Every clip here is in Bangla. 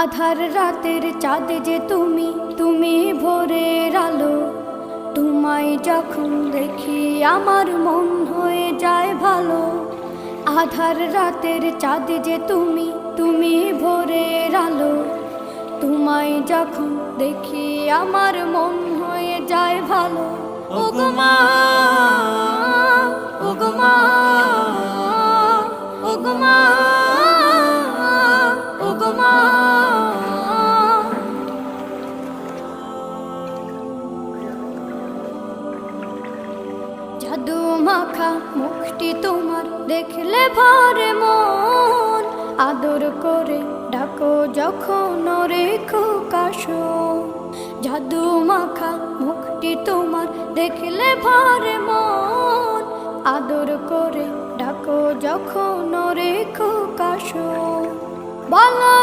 আধার রাতের চাঁদ যে তুমি, তুমি ভোরের আলো। তোমায় যখন দেখি আমার মন হয়ে যায় ভালো। আধার রাতের চাঁদ যে তুমি, তুমি ভোরের আলো। তোমায় যখন দেখি আমার মন হয়ে যায় ভালো। ওগো মা, ওগো মা, ওগো মা, ওগো মা। জাদু মাখা মুখটি তোমার দেখলে ভরে মন। আদর করে ডাকো যখন রেখো কাশো। জাদু মাখা মুখটি তোমার দেখলে ভরে মন। আদর করে ডাকো যখন রেখো কাশো। বলো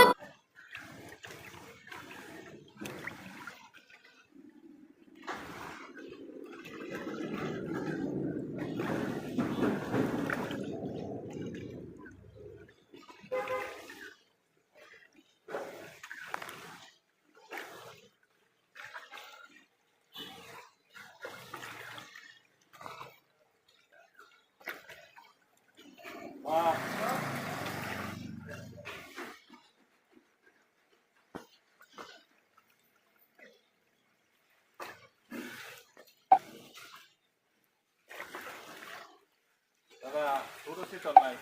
দাদা ছোট শীতল নাই।